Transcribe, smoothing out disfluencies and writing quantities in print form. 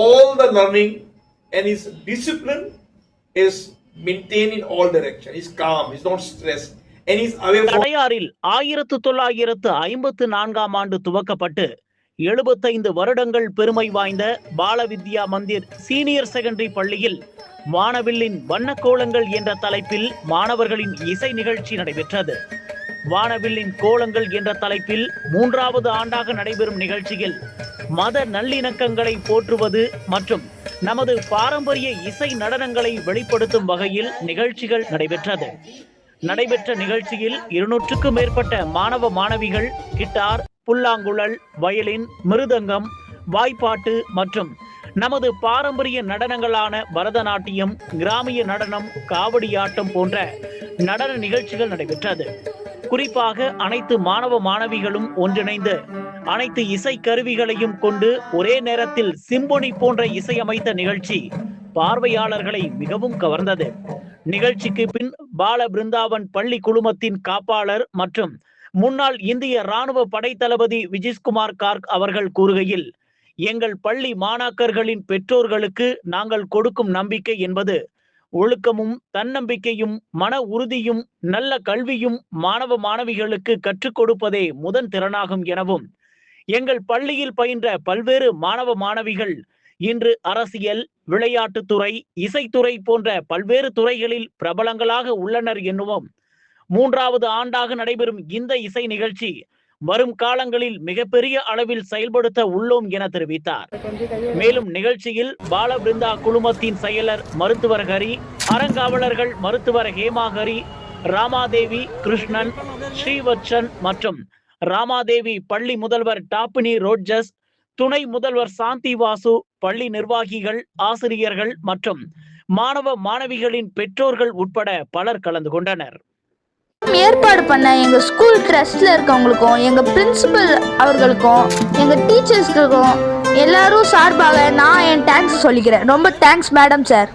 all the learning, and his discipline is maintained in all direction. He's calm, he's not stressed, and he's away from. அடையாறில் 1954ஆம் ஆண்டு துவக்கப்பட்டு 75 வருடங்கள் பெருமை வாய்ந்த பால Vidya Mandir senior secondary பள்ளியில் வானவில்லின் வண்ணக்கோலங்கள் என்ற தலைப்பில் மாணவர்களின் இசை நிகழ்ச்சி நடைபெற்றது. வானவில்லின் கோலங்கள் என்ற தலைப்பில் 3வது ஆண்டாக நடைபெறும் நிகழ்ச்சியில் மத நல்லிணக்கங்களை போற்றுவது மற்றும் நமது பாரம்பரிய இசை நடனங்களை வெளிப்படுத்தும் வகையில் நிகழ்ச்சிகள் நடைபெற்றது. நடைபெற்ற நிகழ்ச்சியில் 200க்கும் மேற்பட்ட மாணவ மாணவிகள் கிட்டார், புல்லாங்குழல், வயலின், மிருதங்கம், வாய்ப்பாட்டு மற்றும் நமது பாரம்பரிய நடனங்களான பரதநாட்டியம், கிராமிய நடனம், காவடியாட்டம் போன்ற நடன நிகழ்ச்சிகள் நடைபெற்றது. குறிப்பாக அனைத்து மாணவ மாணவிகளும் ஒன்றிணைந்து அனைத்து இசை கருவிகளையும் கொண்டு ஒரே நேரத்தில் சிம்பொனி போன்ற இசையமைத்த நிகழ்ச்சி பார்வையாளர்களை மிகவும் கவர்ந்தது. நிகழ்ச்சிக்கு பின் பால பிருந்தாவன் பள்ளி குழுமத்தின் காப்பாளர் மற்றும் முன்னாள் இந்திய ராணுவ படைத்தளபதி விஜிஸ்குமார் கார்க் அவர்கள் கூறுகையில், எங்கள் பள்ளி மாணாக்கர்களின் பெற்றோர்களுக்கு நாங்கள் கொடுக்கும் நம்பிக்கை என்பது ஒழுக்கமும் தன்னம்பிக்கையும் மன உறுதியும் நல்ல கல்வியும் மாணவ மாணவிகளுக்கு கற்றுக் கொடுப்பதே முதன் திறனாகும் எனவும், எங்கள் பள்ளியில் பயின்ற பல்வேறு மாணவ மாணவிகள் இன்று அரசியல், விளையாட்டுத்துறை, இசைத்துறை போன்ற பல்வேறு துறைகளில் பிரபலங்களாக உள்ளனர் எனவும், 3வது ஆண்டாக நடைபெறும் இந்த இசை நிகழ்ச்சி வரும் காலங்களில் மிகப்பெரிய அளவில் செயல்படுத்த உள்ளோம் என தெரிவித்தார். மேலும் நிகழ்ச்சியில் பால பிருந்தா குழுமத்தின் செயலர் மருத்துவர் ஹரி, அறங்காவலர்கள் மருத்துவர் ஹேமா ஹரி, ராமாதேவி கிருஷ்ணன், ஸ்ரீவத்சன் மற்றும் ராமாதேவி பள்ளி முதல்வர் டாப்பினி ரோட்ஜஸ், துணை முதல்வர் சாந்தி வாசு, பள்ளி நிர்வாகிகள், ஆசிரியர்கள் மற்றும் மாணவ மாணவிகளின் பெற்றோர்கள் உட்பட பலர் கலந்து கொண்டனர். ஏற்பாடு பண்ண எங்க ஸ்கூல் ட்ரஸ்ட்ல இருக்கவங்களுக்கும், எங்க பிரின்சிபல் அவர்களுக்கும், எங்க டீச்சர்ஸ்க்கும் எல்லாரும் சார்பாக நான் என் தேங்க்ஸ் சொல்லிக்கிறேன். ரொம்ப தேங்க்ஸ் மேடம் சார்.